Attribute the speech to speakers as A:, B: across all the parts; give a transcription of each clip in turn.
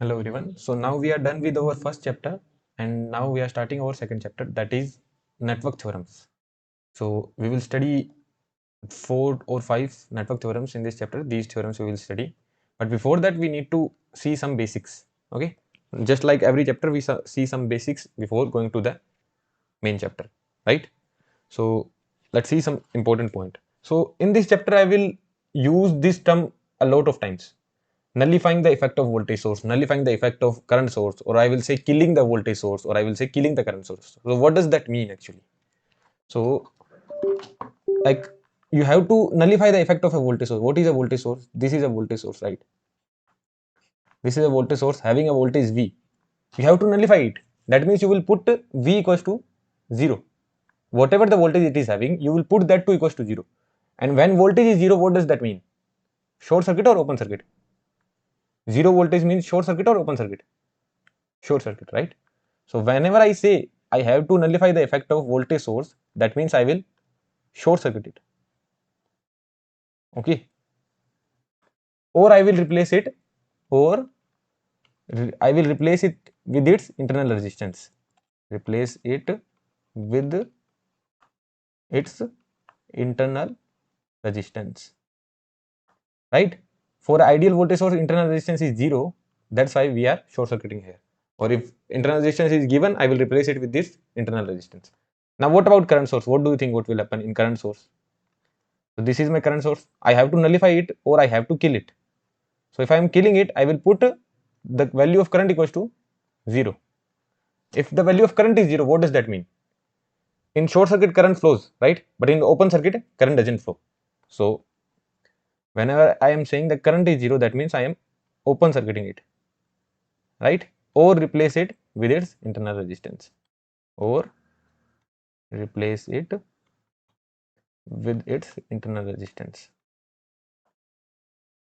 A: Hello everyone. So now we are done with our first chapter and now we are starting our second chapter, that is network theorems. So we will study 4 or 5 network theorems in this chapter. These theorems we will study. But before that we need to see some basics. Okay. Just like every chapter we see some basics before going to the main chapter. Right. So let's see some important point. So in this chapter I will use this term a lot of times. Nullifying the effect of voltage source, nullifying the effect of current source, or I will say killing the voltage source, or I will say killing the current source. So what does that mean actually? So like you have to nullify the effect of a voltage source. What is a voltage source? This is a voltage source, right? This is a voltage source having a voltage V. You have to nullify it. That means you will put V equals to 0. Whatever the voltage it is having, you will put that to equals to 0. And when voltage is 0, what does that mean? Short circuit or open circuit? 0 voltage means short circuit or open circuit? Short circuit, right? So whenever I say I have to nullify the effect of voltage source, that means I will short circuit it. Okay. Or I will replace it, or I will replace it with its internal resistance. Replace it with its internal resistance. Right? For ideal voltage source, internal resistance is 0. That's why we are short circuiting here. Or if internal resistance is given, I will replace it with this internal resistance. Now what about current source? What do you think what will happen in current source? So this is my current source. I have to nullify it or I have to kill it. So if I am killing it, I will put the value of current equals to 0. If the value of current is 0, what does that mean? In short circuit current flows, right? But in open circuit current doesn't flow. So whenever I am saying the current is 0, that means I am open circuiting it, right? Or replace it with its internal resistance, or replace it with its internal resistance.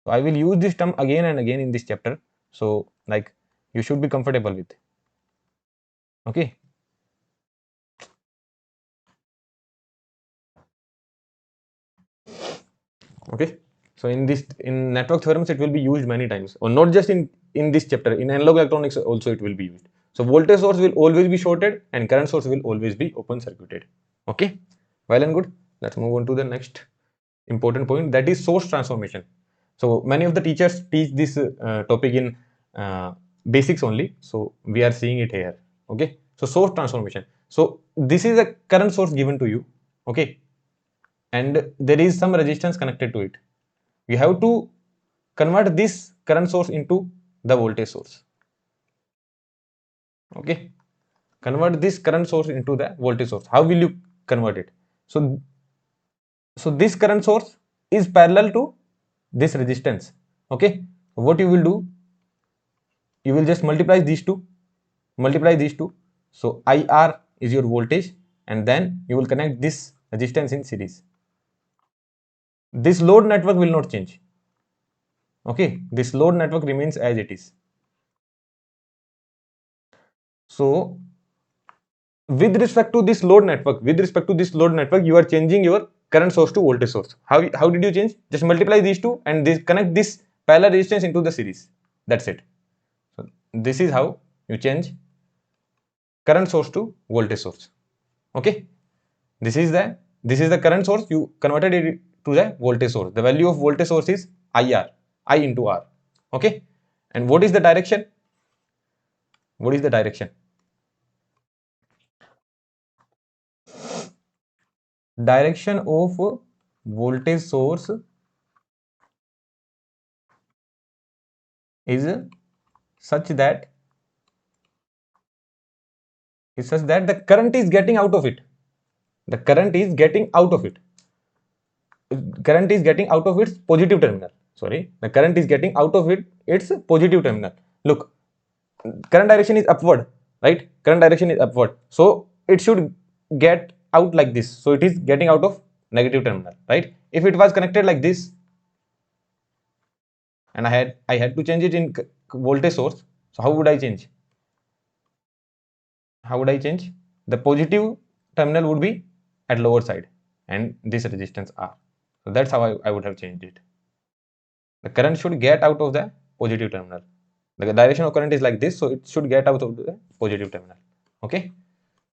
A: So I will use this term again and again in this chapter. So like you should be comfortable with. Okay. Okay. So in network theorems, it will be used many times, or not just in this chapter. In analog electronics also it will be used. So voltage source will always be shorted and current source will always be open circuited. Okay. Well and good. Let's move on to the next important point, that is source transformation. So many of the teachers teach this topic in basics only. So we are seeing it here. Okay. So source transformation. So this is a current source given to you. Okay. And there is some resistance connected to it. You have to convert this current source into the voltage source. Okay. Convert this current source into the voltage source. How will you convert it? So this current source is parallel to this resistance. Okay. What you will do, you will just multiply these two. So IR is your voltage, and then you will connect this resistance in series. This load network will not change. Okay. This load network remains as it is. So with respect to this load network, you are changing your current source to voltage source. How did you change? Just multiply these two and connect this parallel resistance into the series. That's it. So this is how you change current source to voltage source. Okay. This is the current source. You converted it to the voltage source. The value of voltage source is IR, I into R. Okay. And what is the direction? What is the direction? Direction of voltage source is such that the current is getting out of it. The current is getting out of it. Current is getting out of its positive terminal. Sorry, the current is getting out of its positive terminal. Look, current direction is upward, right? Current direction is upward. So it should get out like this. So it is getting out of negative terminal, right? If it was connected like this, and I had to change it in voltage source. So how would I change? How would I change? The positive terminal would be at lower side and this resistance R. So that's how I would have changed it. The current should get out of the positive terminal. The direction of current is like this, so it should get out of the positive terminal. Okay,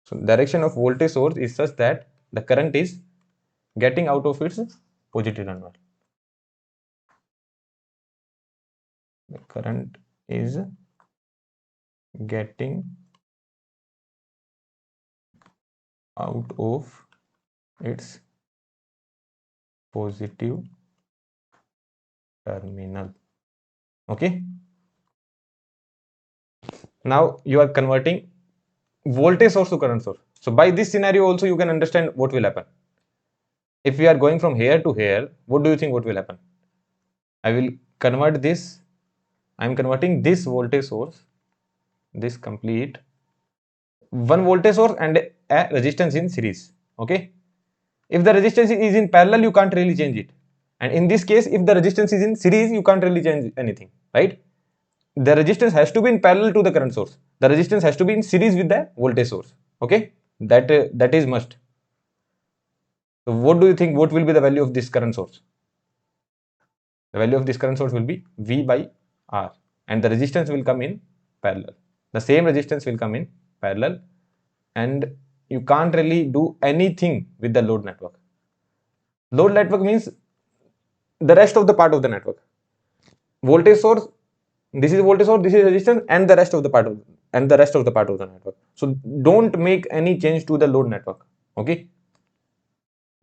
A: so direction of voltage source is such that the current is getting out of its positive terminal. The current is getting out of its positive terminal. Okay, now you are converting voltage source to current source. So by this scenario also you can understand what will happen. If we are going from here to here, what do you think what will happen? I will convert this. I am converting this voltage source, this complete one voltage source and a resistance in series. Okay, if the resistance is in parallel, you can't really change it, and in this case if the resistance is in series, you can't really change anything, right? The resistance has to be in parallel to the current source. The resistance has to be in series with the voltage source. Okay, that is must. So what do you think, what will be the value of this current source? The value of this current source will be V by R, and the resistance will come in parallel. The same resistance will come in parallel, and you can't really do anything with the load network. Load network means the rest of the part of the network. Voltage source, this is voltage source, this is resistance, and the rest of the part of the network. So don't make any change to the load network. Okay,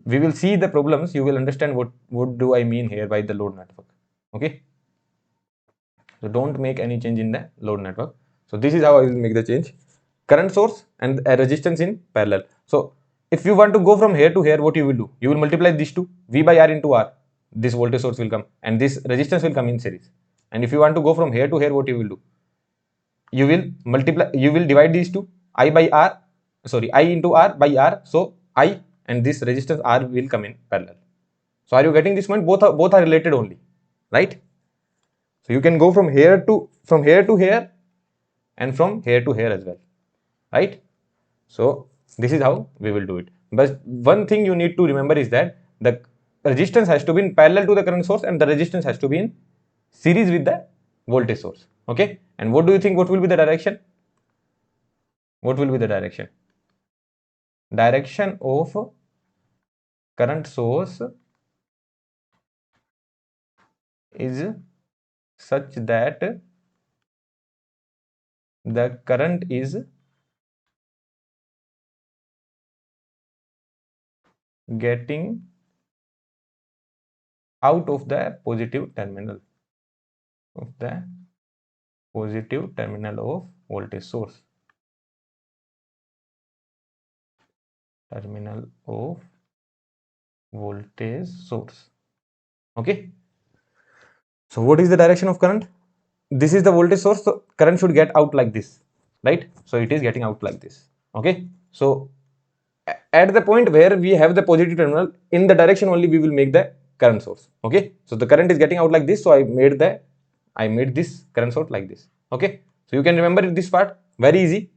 A: we will see the problems. You will understand what do I mean here by the load network. Okay, so don't make any change in the load network. So this is how I will make the change. Current source and a resistance in parallel. So if you want to go from here to here, what you will do? You will multiply these two, V by R into R. This voltage source will come and this resistance will come in series. And if you want to go from here to here, what you will do? You will multiply, you will divide these two, I by R, sorry, I into R by R. So I and this resistance R will come in parallel. So are you getting this point? Both are related only, right? So you can go from here to here and from here to here as well, right? So this is how we will do it. But one thing you need to remember is that the resistance has to be in parallel to the current source and the resistance has to be in series with the voltage source. Okay, and what do you think, what will be the direction? What will be the direction? Direction of current source is such that the current is getting out of the positive terminal of voltage source. Terminal of voltage source. Okay, so what is the direction of current? This is the voltage source, so current should get out like this, right? So it is getting out like this. Okay, so at the point where we have the positive terminal, in the direction only we will make the current source. Okay, so the current is getting out like this, so I made this current source like this. Okay, so you can remember this part very easy.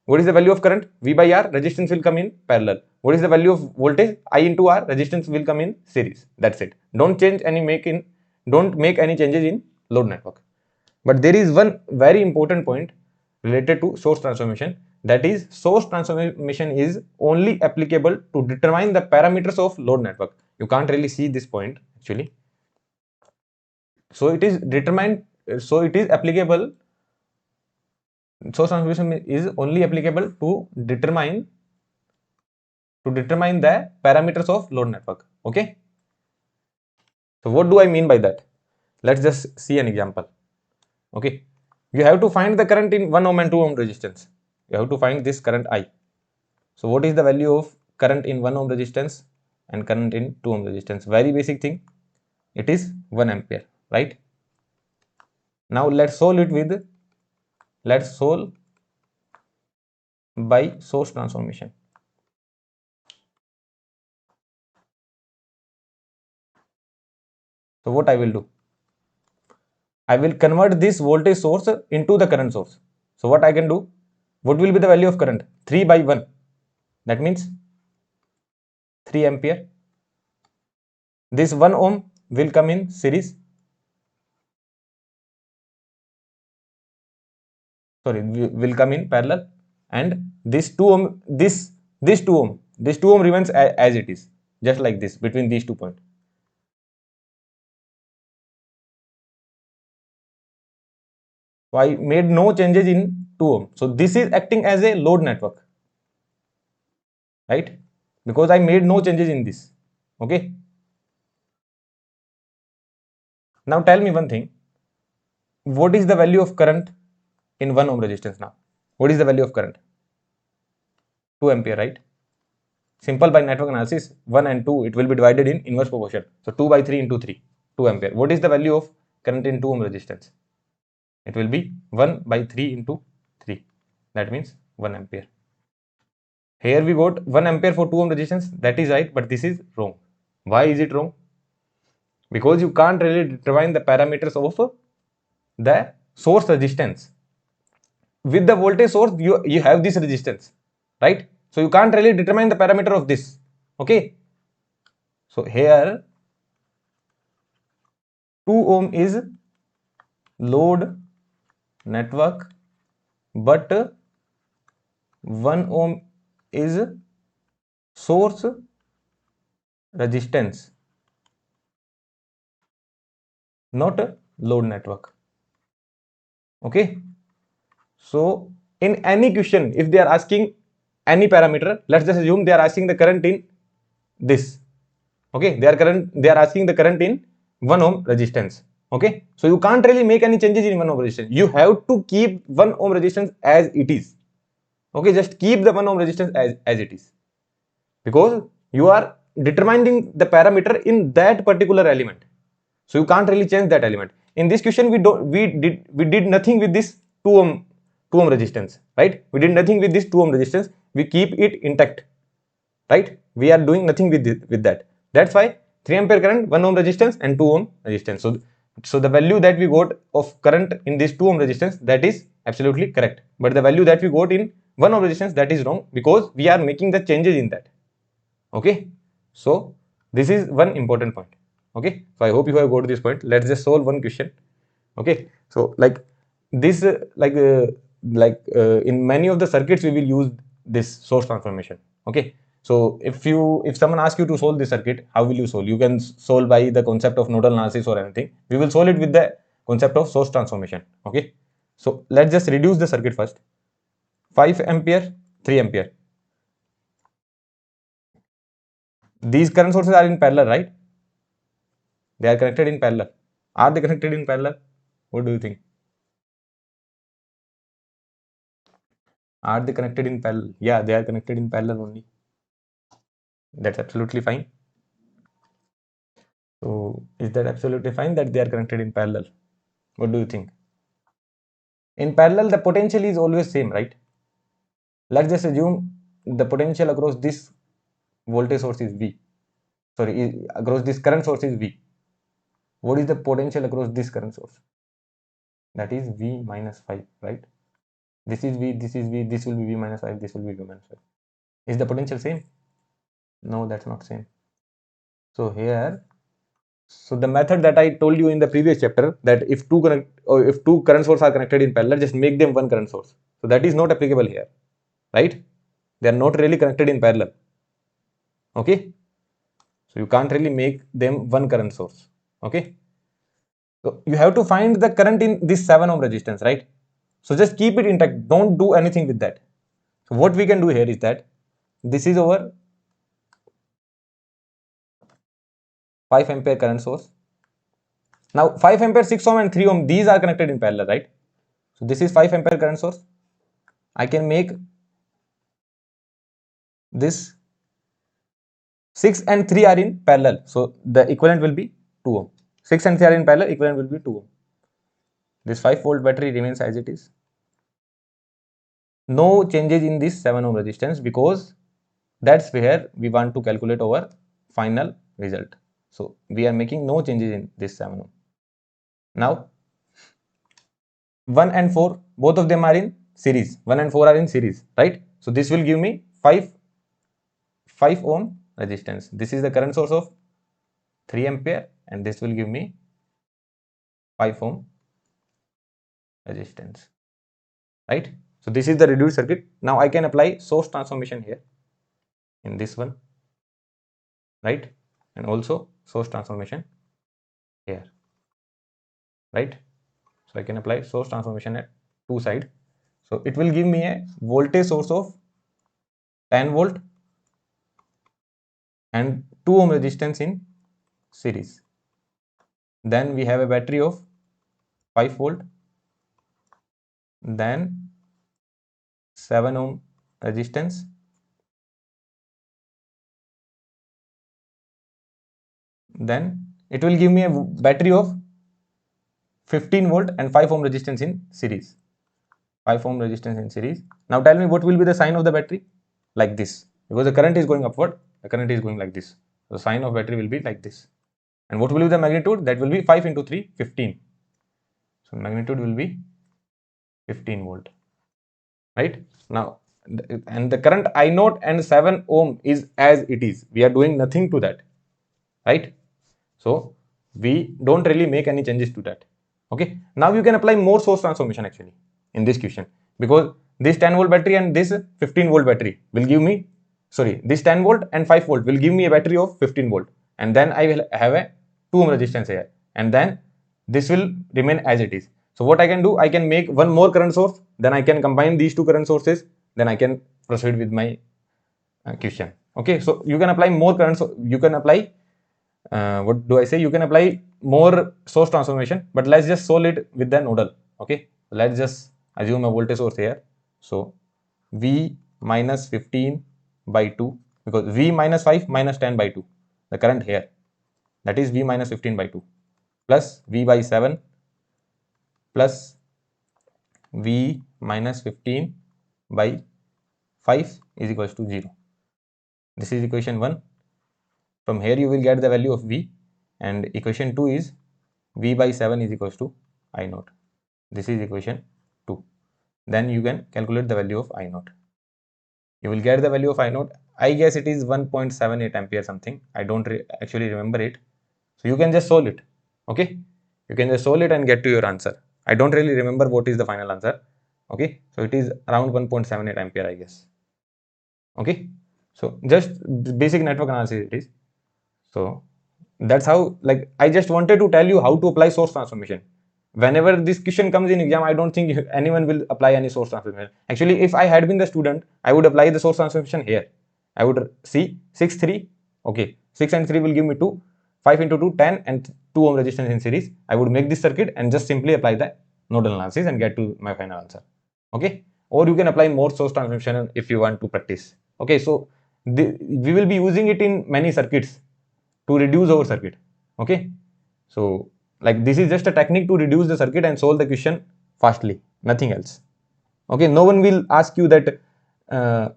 A: What is the value of current? V by R, resistance will come in parallel. What is the value of voltage? I into R, resistance will come in series. That's it. Don't make any changes in load network. But there is one very important point related to source transformation. That is, source transformation is only applicable to determine the parameters of load network. You can't really see this point actually. So it is determined, so it is applicable, source transformation is only applicable to determine the parameters of load network. Okay, so what do I mean by that? Let's just see an example. Okay, you have to find the current in 1 ohm and 2 ohm resistance. You have to find this current I. So what is the value of current in 1 ohm resistance and current in 2 ohm resistance? Very basic thing, it is 1 ampere, right? Now let's solve by source transformation. So what I will do? I will convert this voltage source into the current source. So what I can do? What will be the value of current? 3 by 1. That means 3 ampere. This 1 ohm will come in series. sorry, will come in parallel, and this 2 ohm, this 2 ohm, this 2 ohm remains as it is, just like this between these 2 points. So I made no changes in 2 ohm. So this is acting as a load network, right? Because I made no changes in this. Okay. Now tell me one thing. What is the value of current in 1 ohm resistance now? What is the value of current? 2 ampere, right? Simple by network analysis, 1 and 2, it will be divided in inverse proportion. So 2 by 3 into 3, 2 ampere. What is the value of current in 2 ohm resistance? It will be 1 by 3 into 3. That means 1 ampere. Here we got 1 ampere for 2 ohm resistance. That is right, but this is wrong. Why is it wrong? Because you can't really determine the parameters of the source resistance. With the voltage source, you have this resistance, right? So you can't really determine the parameter of this. Okay. So here 2 ohm is load network, but 1 ohm is source resistance, not a load network. Okay. So in any question, if they are asking any parameter, let's just assume they are asking the current in this. Okay, they are asking the current in 1 ohm resistance. Okay, so you can't really make any changes in 1 ohm resistance. You have to keep 1 ohm resistance as it is. Okay, just keep the 1 ohm resistance as it is, because you are determining the parameter in that particular element. So you can't really change that element. In this question, we did nothing with this 2 ohm resistance, right? We did nothing with this 2 ohm resistance. We keep it intact, right? We are doing nothing with that. That's why 3 ampere current, 1 ohm resistance, and 2 ohm resistance. So the value that we got of current in this 2 ohm resistance, that is absolutely correct. But the value that we got in 1 ohm resistance, that is wrong, because we are making the changes in that. Okay. So this is one important point. Okay. So I hope you have got this point. Let's just solve one question. Okay. So like this, in many of the circuits, we will use this source transformation. Okay. So if someone asks you to solve this circuit, how will you solve? You can solve by the concept of nodal analysis or anything. We will solve it with the concept of source transformation. Okay. So let's just reduce the circuit first. 5 ampere, 3 ampere. These current sources are in parallel, right? They are connected in parallel. Are they connected in parallel? What do you think? Are they connected in parallel? Yeah, they are connected in parallel only. That's absolutely fine. So is that absolutely fine that they are connected in parallel? What do you think? In parallel, the potential is always same, right? Let's just assume the potential across this voltage source is V. Sorry, across this current source is V. What is the potential across this current source? That is V minus 5, right? This is V, this is V, this will be V minus 5, this will be V minus 5. Is the potential same? No, that's not same. So here, so the method that I told you in the previous chapter, that if two current sources are connected in parallel, just make them one current source. So that is not applicable here, right? They are not really connected in parallel. Okay. So you can't really make them one current source. Okay. So you have to find the current in this 7 ohm resistance, right? So just keep it intact. Don't do anything with that. So what we can do here is that this is our 5 ampere current source. Now 5 ampere, 6 ohm and 3 ohm, these are connected in parallel, right? So this is 5 ampere current source. I can make this 6 and 3 are in parallel. So the equivalent will be 2 ohm. 6 and 3 are in parallel, equivalent will be 2 ohm. This 5-volt battery remains as it is. No changes in this 7 ohm resistance, because that's where we want to calculate our final result. So we are making no changes in this 7 ohm. Now 1 and 4, both of them are in series. 1 and 4 are in series, right? So this will give me 5 ohm resistance. This is the current source of 3 ampere, and this will give me 5 ohm resistance. right? So this is the reduced circuit. Now I can apply source transformation here in this one, right? And also source transformation here, right? So I can apply source transformation at two sides. So it will give me a voltage source of 10 volt and 2 ohm resistance in series. Then we have a battery of 5 volt, then 7 ohm resistance, then it will give me a battery of 15 volt and 5 ohm resistance in series. 5 ohm resistance in series. Now tell me what will be the sign of the battery? Like this, because the current is going upward, the current is going like this. The sign of battery will be like this. And what will be the magnitude? That will be 5 into 3, 15. So magnitude will be 15 volt, right? Now, and the current I naught and 7 ohm is as it is. We are doing nothing to that, right? So we don't really make any changes to that. Okay. Now you can apply more source transformation actually in this question, because this 10 volt battery and this 15 volt battery will give me, sorry, this 10 volt and 5 volt will give me a battery of 15 volt, and then I will have a 2 ohm resistance here, and then this will remain as it is. So what I can do, I can make one more current source, then I can combine these two current sources, then I can proceed with my question. Okay, so you can apply more current, so you can apply what do I say, you can apply more source transformation, but let's just solve it with the nodal. Okay, let's just assume a voltage source here. So V minus 15 by 2, because V minus 5 minus 10 by 2, the current here, that is V minus 15 by 2, plus V by 7 plus V minus 15 by 5 is equals to 0. This is equation 1. From here you will get the value of V, and equation 2 is V by 7 is equals to I naught. This is equation 2. Then you can calculate the value of I naught. You will get the value of I naught. I guess it is 1.78 ampere something. I don't actually remember it. So you can just solve it. Okay. You can just solve it and get to your answer. I don't really remember what is the final answer. Okay. So it is around 1.78 ampere, I guess. Okay. So just basic network analysis it is. So that's how, like, I just wanted to tell you how to apply source transformation. Whenever this question comes in exam, I don't think anyone will apply any source transformation. Actually, if I had been the student, I would apply the source transformation here. I would see 6, 3, okay, 6 and 3 will give me 2, 5 into 2, 10 and 2 ohm resistance in series. I would make this circuit and just simply apply the nodal analysis and get to my final answer. Okay, or you can apply more source transformation if you want to practice. Okay, so we will be using it in many circuits to reduce our circuit. Okay, so like this is just a technique to reduce the circuit and solve the question fastly, nothing else. Okay, no one will ask you that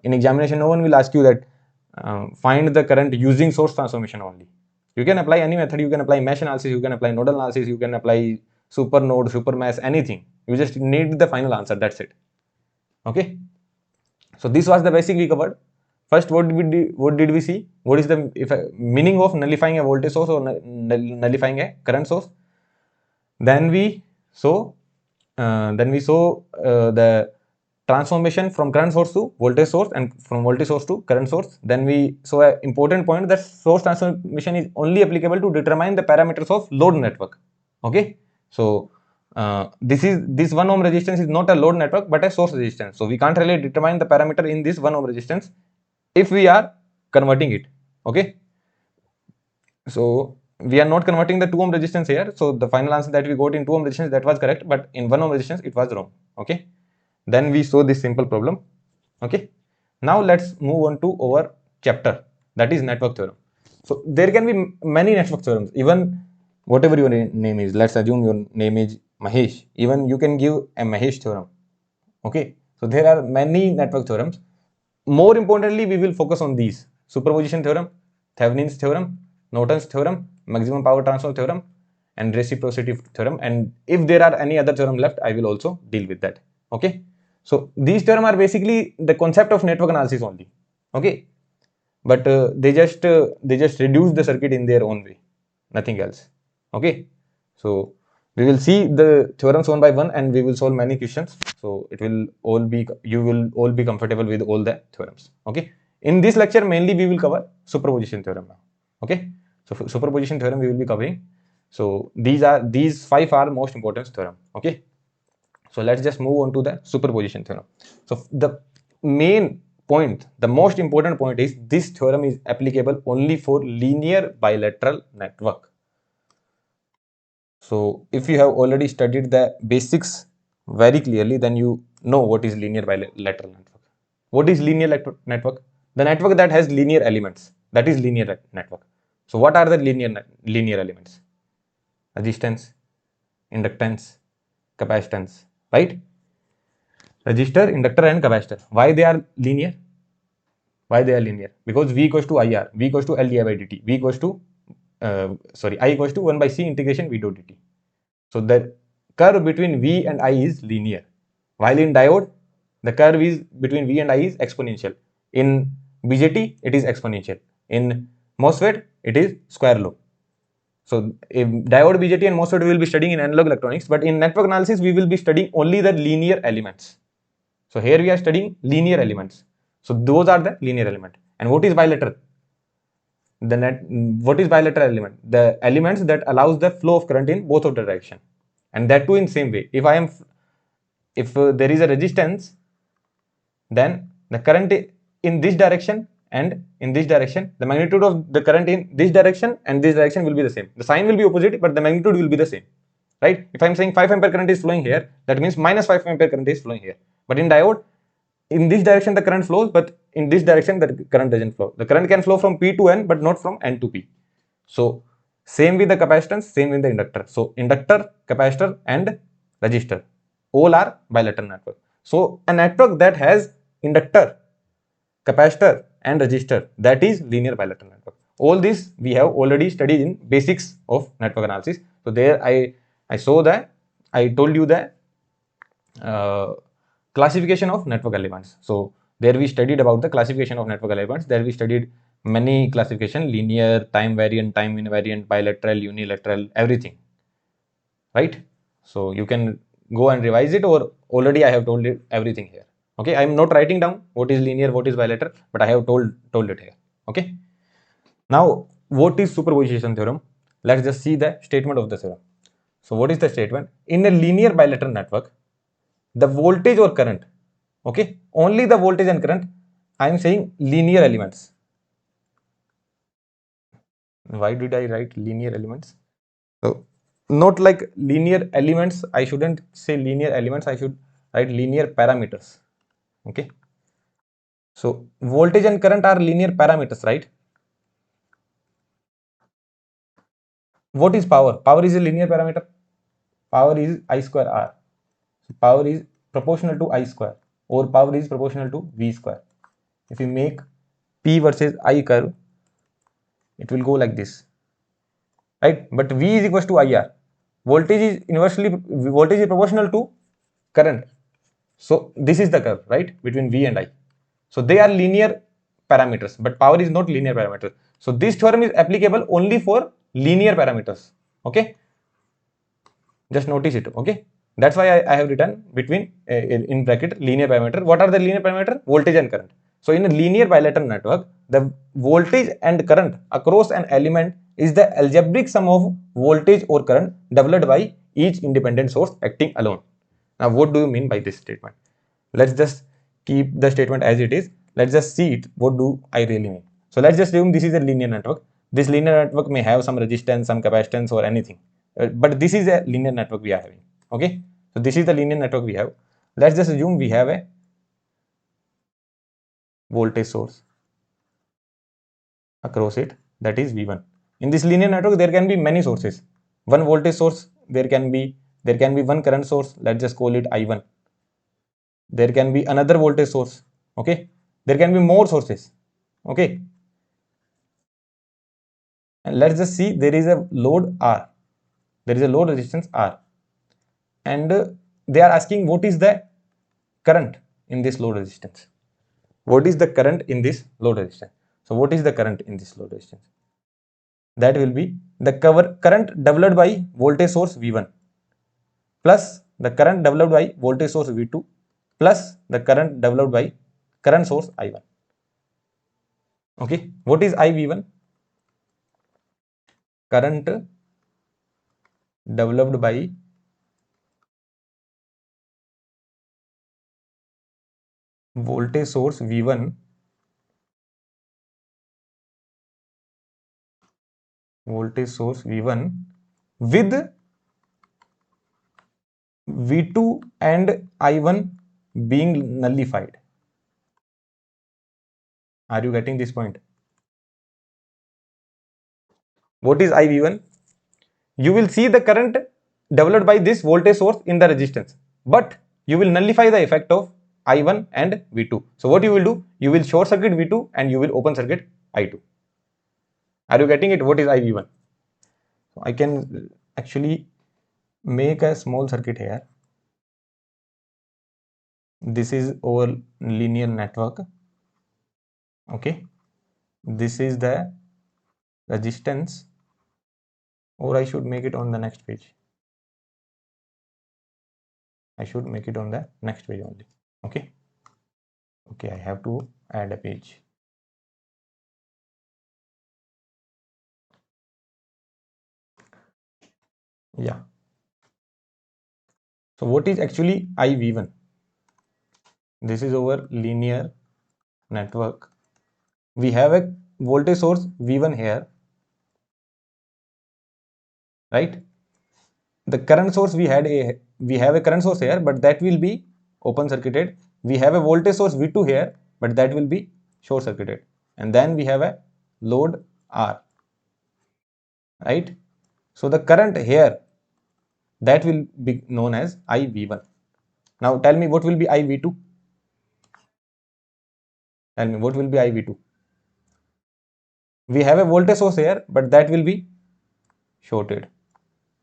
A: in examination, no one will ask you that find the current using source transformation only. You can apply any method, you can apply mesh analysis, you can apply nodal analysis, you can apply super node, super mesh, anything. You just need the final answer, that's it. Okay, so this was the basic we covered. First, what did we see? What is the meaning of nullifying a voltage source or nullifying a current source? Then we saw the transformation from current source to voltage source and from voltage source to current source. Then we saw an important point that source transformation is only applicable to determine the parameters of load network. Okay, so this 1 ohm resistance is not a load network but a source resistance. So we can't really determine the parameter in this 1 ohm resistance if we are converting it. Okay, so we are not converting the 2 ohm resistance here. So the final answer that we got in 2 ohm resistance, that was correct, but in 1 ohm resistance it was wrong. Okay, then we saw this simple problem. Okay, now let's move on to our chapter, that is network theorem. So there can be many network theorems, even whatever your name is. Let's assume your name is Mahesh, even you can give a Mahesh theorem. Okay, so there are many network theorems. More importantly, we will focus on these: superposition theorem, Thevenin's theorem, Norton's theorem, maximum power transfer theorem, and reciprocity theorem. And if there are any other theorem left, I will also deal with that. Okay, so these theorems are basically the concept of network analysis only. Okay, but they just reduce the circuit in their own way, nothing else. Okay, so We will see the theorems one by one and we will solve many questions. So it will all be, you will all be comfortable with all the theorems. Okay. In this lecture, mainly we will cover superposition theorem now. Okay. So superposition theorem we will be covering. So these 5 are most important theorem. Okay. So let's just move on to the superposition theorem. So the main point, the most important point is this theorem is applicable only for linear bilateral network. So if you have already studied the basics very clearly, then you know what is linear bilateral network. What is linear network? The network that has linear elements. That is linear network. So what are the linear elements? Resistance, inductance, capacitance, right? Resistor, inductor and capacitor. Why they are linear? Why they are linear? Because V equals to IR, V equals to L di by dt, V equals to I equals to 1 by C integration V dot dt. So the curve between V and I is linear. While in diode, the curve is between V and I is exponential. In BJT, it is exponential. In MOSFET, it is square law. So in diode, BJT and MOSFET we will be studying in analog electronics, but in network analysis, we will be studying only the linear elements. So here we are studying linear elements. So those are the linear element. And what is bilateral? What is bilateral element? The elements that allows the flow of current in both of the direction, and that too in same way. If there is a resistance, then the current in this direction and in this direction, the magnitude of the current in this direction and this direction will be the same. The sign will be opposite, but the magnitude will be the same, right? If I'm saying 5 ampere current is flowing here, that means minus 5 ampere current is flowing here. But in diode, in this direction the current flows, but in this direction the current doesn't flow. The current can flow from P to N, but not from N to P. So same with the capacitance, same with the inductor. So inductor, capacitor and resistor all are bilateral network. So a network that has inductor, capacitor and resistor, that is linear bilateral network. All this we have already studied in basics of network analysis. So there I saw that, I told you that classification of network elements. So there we studied about the classification of network elements. There we studied many classification: linear, time variant, time invariant, bilateral, unilateral, everything, right? So you can go and revise it, or already I have told it everything here. Okay, I am not writing down what is linear, what is bilateral, but I have told it here. Okay. Now what is superposition theorem? Let's just see the statement of the theorem. So what is the statement? In a linear bilateral network, the voltage or current, okay, only the voltage and current, I am saying linear elements. Why did I write linear elements? So not like linear elements, I shouldn't say linear elements, I should write linear parameters. Okay. So voltage and current are linear parameters, right? What is power? Power is a linear parameter. Power is I square R. So power is proportional to I square, or power is proportional to V square. If you make P versus I curve, it will go like this, right? But V is equals to IR. Voltage is proportional to current. So this is the curve, right, between V and I. So they are linear parameters, but power is not linear parameter. So this theorem is applicable only for linear parameters. Okay, just notice it. Okay, that's why I have written between in bracket linear parameter. What are the linear parameter? Voltage and current. So in a linear bilateral network, the voltage and current across an element is the algebraic sum of voltage or current developed by each independent source acting alone. Now what do you mean by this statement? Let's just keep the statement as it is. Let's just see it. What do I really mean? So let's just assume this is a linear network. This linear network may have some resistance, some capacitance or anything. But this is a linear network we are having. Okay. So this is the linear network we have. Let's just assume we have a voltage source across it, that is V1. In this linear network, there can be many sources. One voltage source, there can be one current source. Let's just call it I1. There can be another voltage source. Okay. There can be more sources. Okay. And let's just see, there is a load R. There is a load resistance R. And they are asking what is the current in this load resistance. What is the current in this load resistance? So what is the current in this load resistance? That will be the current developed by voltage source V1. plus the current developed by voltage source V2 plus the current developed by current source I1. Okay, what is IV1? Current developed by voltage source V1 with V2 and I1 being nullified. Are you getting this point? What is IV1? You will see the current developed by this voltage source in the resistance, but you will nullify the effect of I1 and V2. So what you will do? You will short circuit V2 and you will open circuit I2. Are you getting it? What is IV1? So I can actually make a small circuit here. This is our linear network. Okay, this is the resistance, or I should make it on the next page. I should make it on the next page only. Okay, I have to add a page. Yeah. So what is actually IV1? This is our linear network. We have a voltage source V1 here, right? The current source we have a current source here, but that will be open circuited. We have a voltage source V2 here, but that will be short circuited. And then we have a load R, right? So the current here, that will be known as IV1. Now tell me what will be IV2? Tell me what will be IV2? We have a voltage source here, but that will be shorted.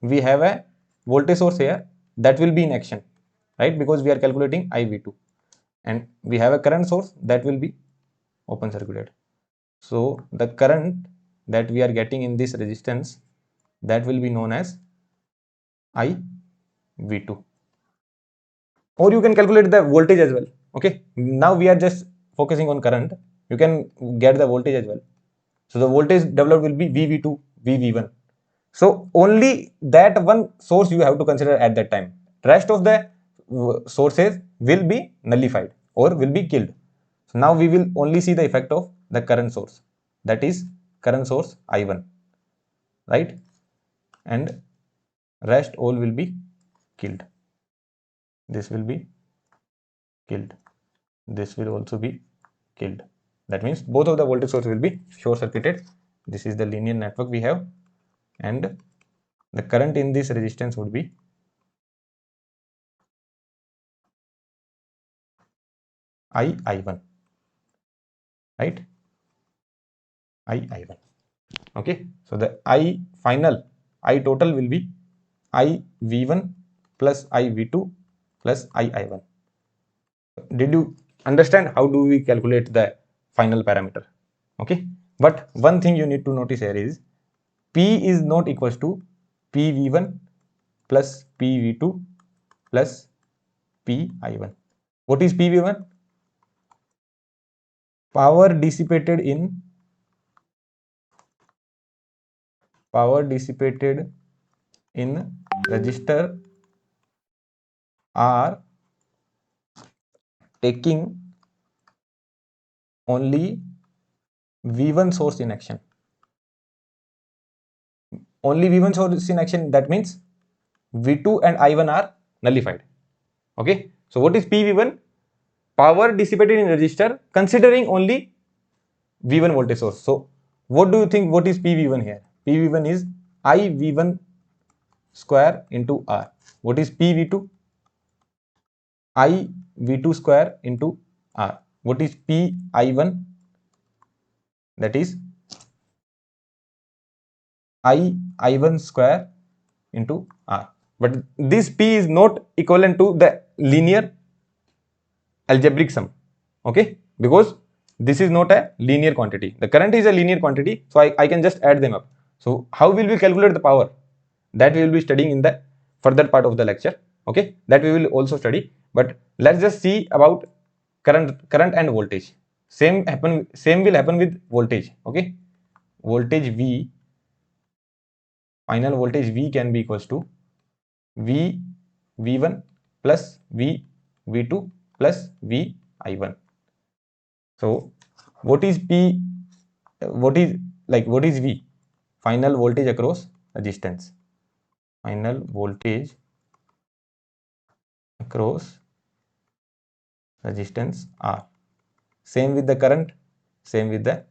A: We have a voltage source here, that will be in action, right? Because we are calculating IV2. And we have a current source that will be open circuited. So the current that we are getting in this resistance, that will be known as IV2. Or you can calculate the voltage as well. Okay, now we are just focusing on current. You can get the voltage as well. So the voltage developed will be VV2, VV1. So only that one source you have to consider at that time. Rest of the sources will be nullified or will be killed. So now we will only see the effect of the current source, that is current source I1, right? And rest all will be killed. This will be killed. This will also be killed. That means both of the voltage source will be short circuited. This is the linear network we have, and the current in this resistance would be I1, right? I1. Okay, so the I total will be IV1 plus IV2 plus I1. Did you understand how do we calculate the final parameter? Okay, but one thing you need to notice here is P is not equals to PV1 plus PV2 plus PI1. What is PV1? Power dissipated in resistor are taking only V1 source in action. Only V1 source in action, that means V2 and I1 are nullified. Okay, so what is PV1? Power dissipated in resistor considering only V1 voltage source. So what do you think, what is PV1 here? PV1 is IV1 square into R. What is PV2? IV2 square into R. What is PI1? That is I1 square into R. But this P is not equivalent to the linear algebraic sum. Okay, because this is not a linear quantity. The current is a linear quantity, so I can just add them up. So how will we calculate the power? That we will be studying in the further part of the lecture. Okay, that we will also study. But let's just see about current and voltage. Same will happen with voltage. Okay, voltage V, final voltage V can be equals to V1 plus V2 plus VI1. So what is P? What is V? Final voltage across resistance. Final voltage across resistance R. Same with the current, same with the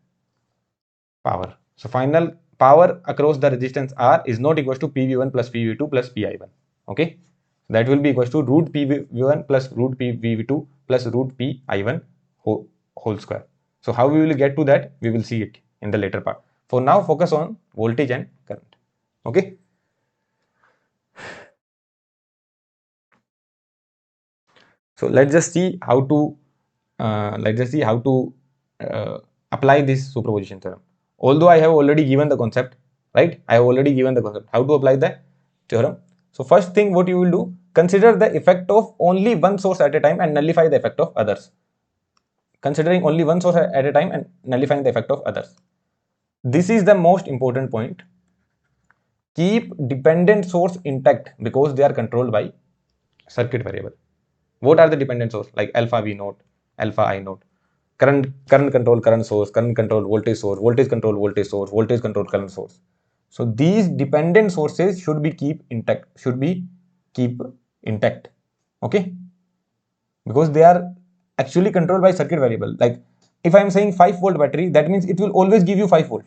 A: power. So final power across the resistance R is not equals to PV1 plus PV2 plus PI1. Okay, that will be equals to root PV1 plus root PV2 plus root PI1 whole square. So how we will get to that, we will see it in the later part. For now, focus on voltage and current. Okay. So let's just see how to apply this superposition theorem. Although I have already given the concept, right? I have already given the concept how to apply the theorem. So first thing, what you will do, consider the effect of only one source at a time and nullify the effect of others. Considering only one source at a time and nullifying the effect of others. This is the most important point. Keep dependent source intact because they are controlled by circuit variable. What are the dependent source? Like alpha V naught, alpha I naught. Current control current source, current control voltage source, voltage control voltage source, voltage control current source. So these dependent sources should be keep intact. Okay, because they are actually controlled by circuit variable. Like if I am saying 5-volt battery, that means it will always give you 5 volt.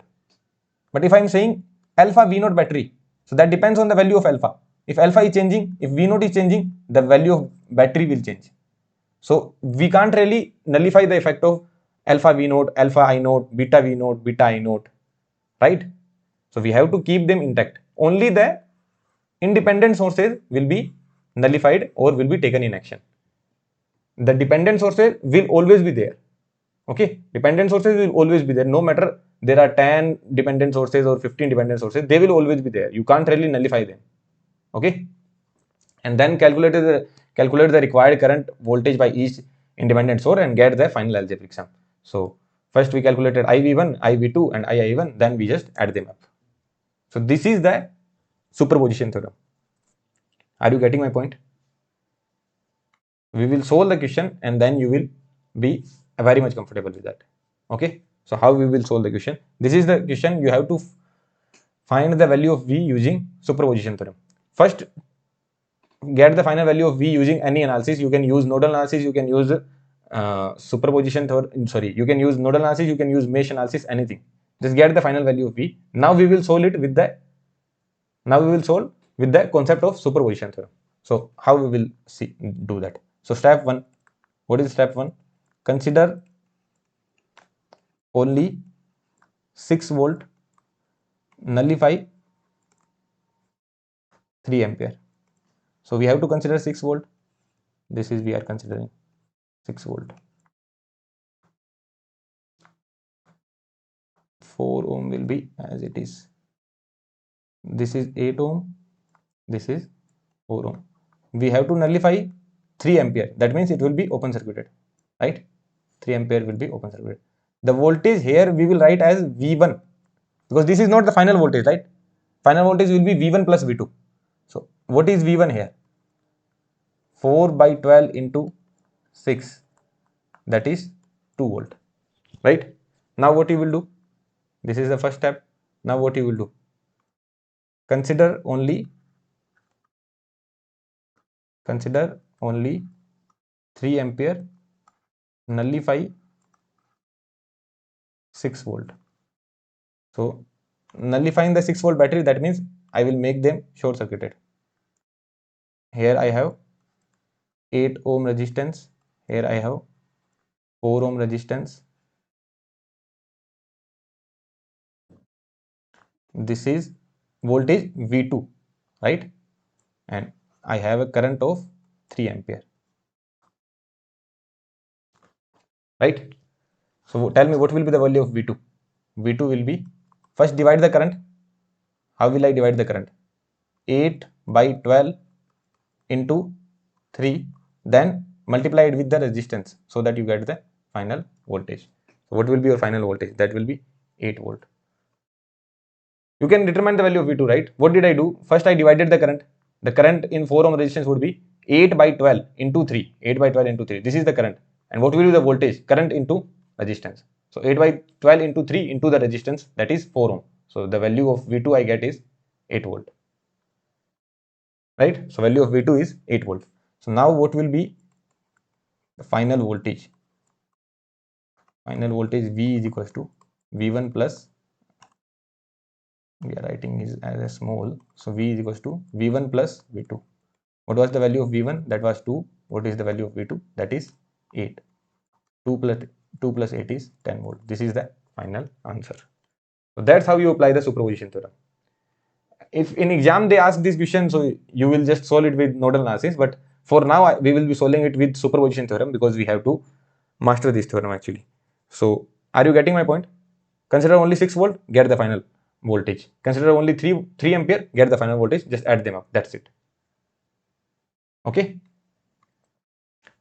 A: But if I am saying alpha V naught battery, so that depends on the value of alpha. If alpha is changing, if V naught is changing, the value of battery will change. So we can't really nullify the effect of alpha V naught, alpha I naught, beta V naught, beta I naught, right? So we have to keep them intact. Only the independent sources will be nullified or will be taken in action. The dependent sources will always be there. Okay, dependent sources will always be there. No matter there are 10 dependent sources or 15 dependent sources, they will always be there. You can't really nullify them. Okay, and then calculate the required current voltage by each independent source and get the final algebraic sum. So first we calculated IV1, IV2 and II1, then we just add them up. So this is the superposition theorem. Are you getting my point? We will solve the question and then you will be very much comfortable with that. Okay, so how we will solve the question? This is the question. You have to find the value of V using superposition theorem. First, get the final value of V using any analysis. You can use nodal analysis, you can use superposition theorem, you can use nodal analysis, you can use mesh analysis, anything. Just get the final value of V. Now we will solve it with the concept of superposition theorem. So how we will do that? So step 1, what is step 1? Consider only 6 volt, nullify 3 ampere. So we have to consider 6 volt. This is we are considering 6 volt. 4 ohm will be as it is. This is 8 ohm. This is 4 ohm. We have to nullify 3 ampere. That means it will be open circuited, right? 3 ampere will be open circuited. The voltage here we will write as V1 because this is not the final voltage, right? Final voltage will be V1 plus V2. So what is V1 here? 4 by 12 into 6, that is 2 volt, right? Now what you will do? This is the first step. Now what you will do? Consider only 3 ampere, nullify 6 volt. So nullifying the 6 volt battery, that means I will make them short circuited. Here I have 8 ohm resistance, here I have 4 ohm resistance. This is voltage V2, right? And I have a current of 3 ampere, right? So tell me what will be the value of V2? V2 will be, first divide the current. How will I divide the current? 8 by 12 into 3, then multiply it with the resistance so that you get the final voltage. So what will be your final voltage? That will be 8 volt. You can determine the value of V2, right? What did I do? First I divided the current. The current in 4 ohm resistance would be 8 by 12 into 3. 8 by 12 into 3. This is the current. And what will be the voltage? Current into resistance. So 8 by 12 into 3 into the resistance, that is 4 ohm. So the value of V2 I get is 8 volt. Right? So value of V2 is 8 volt. So now what will be the final voltage? Final voltage V is equals to V1 plus, we are writing is as a small, so V is equals to V1 plus V2. What was the value of V1? That was 2. What is the value of V2? That is 8. 2 plus 8 is 10 volt. This is the final answer. So that's how you apply the superposition theorem. If in exam they ask this question, so you will just solve it with nodal analysis, but for now we will be solving it with superposition theorem because we have to master this theorem actually. So are you getting my point? Consider only 6 volt, get the final voltage. Consider only 3 ampere, get the final voltage. Just add them up. That's it. Okay.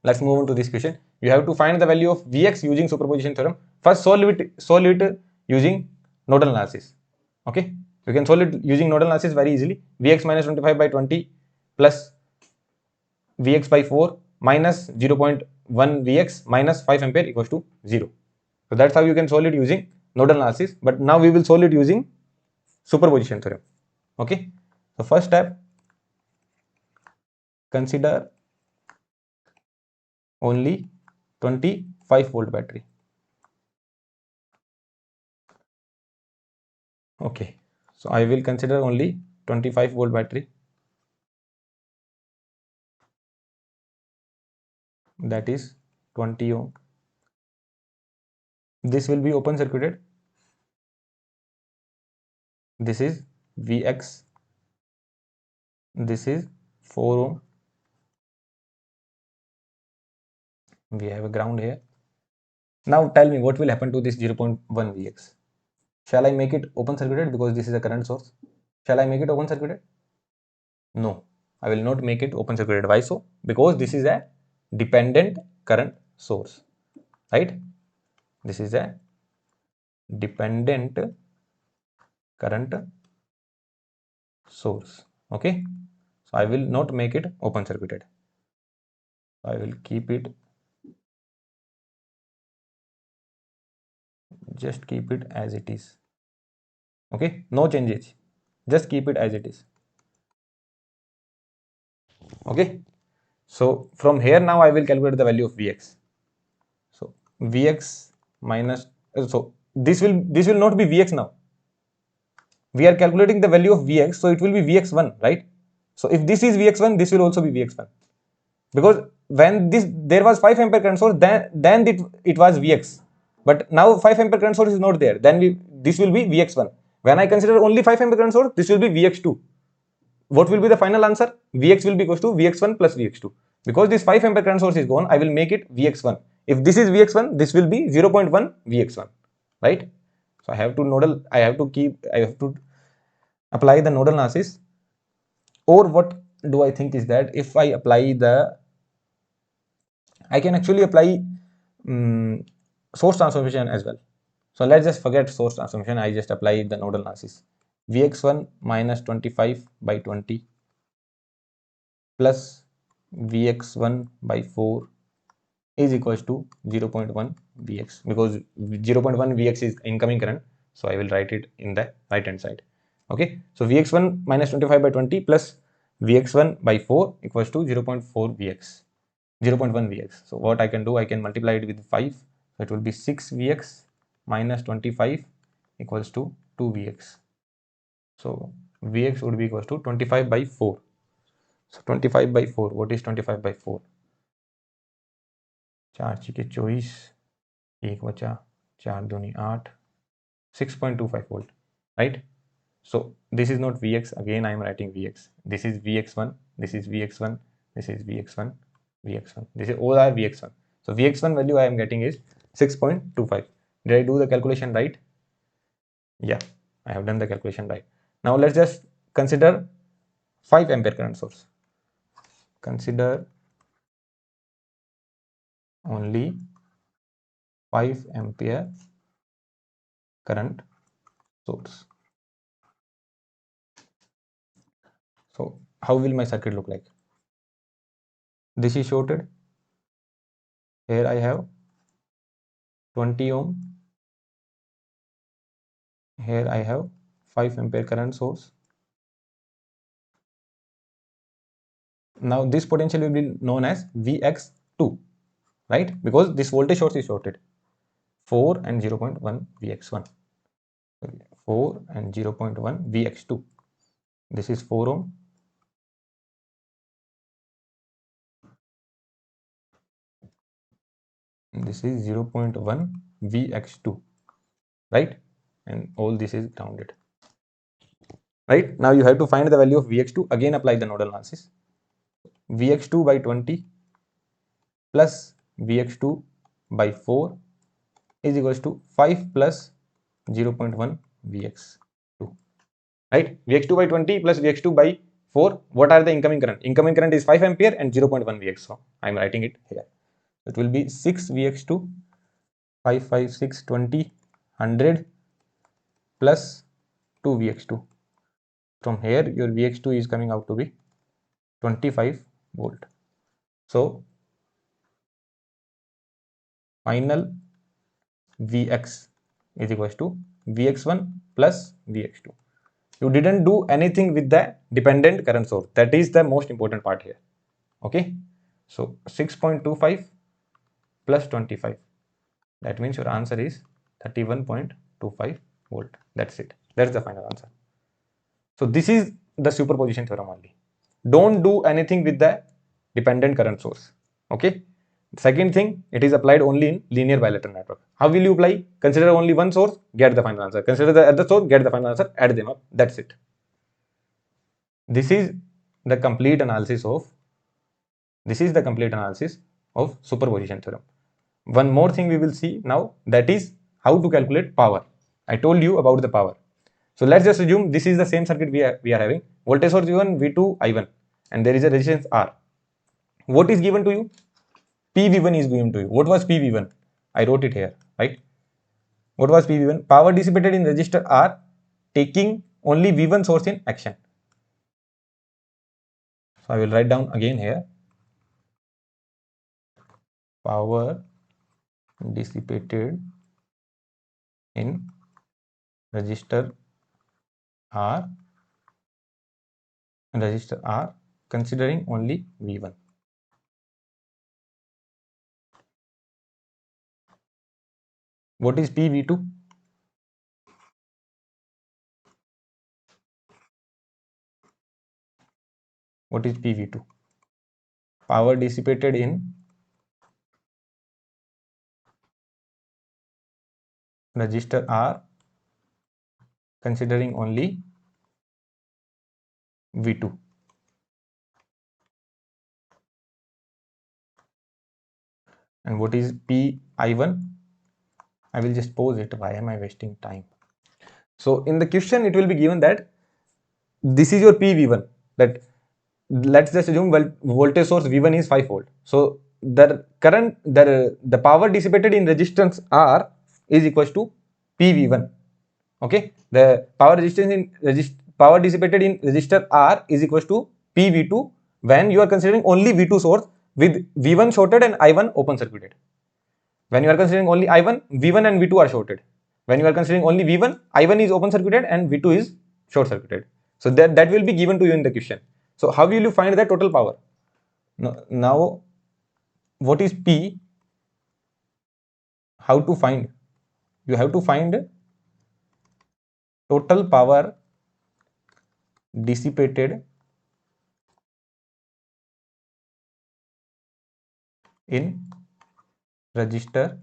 A: Let's move on to this question. You have to find the value of Vx using superposition theorem. First solve it using nodal analysis. Okay. You can solve it using nodal analysis very easily. Vx minus 25 by 20 plus Vx by 4 minus 0.1 Vx minus 5 ampere equals to 0. So that's how you can solve it using nodal analysis. But now we will solve it using superposition theorem. Okay. So first step, consider only 25 volt battery. Okay. So I will consider only 25 volt battery, that is 20 ohm. This will be open circuited. This is Vx. This is 4 ohm. We have a ground here. Now tell me what will happen to this 0.1 Vx. Shall I make it open circuited because this is a current source? Shall I make it open circuited? No, I will not make it open circuited. Why so? Because this is a dependent current source, right? This is a dependent current source. Okay, so I will not make it open circuited. I will keep it, just keep it as it is. Okay, no changes, just keep it as it is. Okay, so from here now I will calculate the value of Vx. So Vx minus, so this will not be Vx now. We are calculating the value of Vx, so it will be Vx1, right? So if this is Vx1, this will also be Vx1, because when there was 5 ampere current source, then it was Vx, but now 5 ampere current source is not there, then this will be Vx1. When I consider only 5 ampere current source, this will be Vx2. What will be the final answer? Vx will be equal to Vx1 plus Vx2. Because this 5 ampere current source is gone, I will make it Vx1. If this is Vx1, this will be 0.1 Vx1, right? So I have to apply the nodal analysis. Or what do I think is that if I apply I can actually apply source transformation as well. So let's just forget source transformation. I just apply the nodal analysis. Vx1 minus 25 by 20 plus Vx1 by 4 is equals to 0.1 Vx, because 0.1 Vx is incoming current. So I will write it in the right hand side. Okay, so Vx1 minus 25 by 20 plus Vx1 by 4 equals to 0.4 Vx, 0.1 Vx. So what I can do, I can multiply it with 5. So it will be 6 Vx minus 25 equals to 2 Vx. So Vx would be equals to 25 by 4. So 25 by 4, what is 25 by 4? 4 के 24, 1 बचा, 4 दूनी 8, 6.25 volt, right? So this is not Vx, again I am writing Vx. This is Vx1, this is Vx1, this is Vx1, Vx1. This is all are Vx1. So Vx1 value I am getting is 6.25. Did I do the calculation right? Yeah, I have done the calculation right. Now let's just consider 5 ampere current source. Consider only 5 ampere current source. So how will my circuit look like? This is shorted. Here I have 20 ohm. Here I have 5 ampere current source. Now this potential will be known as Vx2, right? Because this voltage source is shorted. 4 and 0.1 Vx1. 4 and 0.1 Vx2. This is 4 ohm. This is 0.1 Vx2, right? And all this is grounded. Right? Now you have to find the value of Vx2. Again apply the nodal analysis. Vx2 by 20 plus Vx2 by 4 is equals to 5 plus 0.1 Vx2. Right? Vx2 by 20 plus Vx2 by 4. What are the incoming current? Incoming current is 5 ampere and 0.1 Vx. So I am writing it here. It will be 6 Vx2, 5, 5, 6, 20, 100 plus 2 Vx2. From here, your Vx2 is coming out to be 25 volt. So final Vx is equals to Vx1 plus Vx2. You didn't do anything with the dependent current source. That is the most important part here. Okay. So 6.25 plus 25. That means your answer is 31.25 volt. That's it. That's the final answer. So this is the superposition theorem only. Don't do anything with the dependent current source. Okay. Second thing, it is applied only in linear bilateral network. How will you apply? Consider only one source, get the final answer. Consider the other source, get the final answer, add them up. That's it. This is the complete analysis of superposition theorem. One more thing we will see now, that is how to calculate power. I told you about the power. So let's just assume this is the same circuit we are having. Voltage source V1, V2, I1, and there is a resistance R. What is given to you? PV1 is given to you. What was PV1? I wrote it here, right? What was PV1? Power dissipated in resistor R, taking only V1 source in action. So I will write down again here. Power dissipated in resistor R considering only V1. What is PV2? What is PV2? Power dissipated in resistor R considering only V2. And what is PI1? I will just pause it. Why am I wasting time? So in the question, it will be given that this is your PV1. That let's just assume voltage source V1 is 5 volt. So the current, the power dissipated in resistance R is equals to PV1. Okay, the power dissipated in resistor R is equals to PV2 when you are considering only V2 source with V1 shorted and I1 open circuited. When you are considering only I1, V1 and V2 are shorted. When you are considering only V1, I1 is open circuited and V2 is short circuited. So that will be given to you in the question. So how will you find the total power? Now what is P? How to find? You have to find total power dissipated in resistor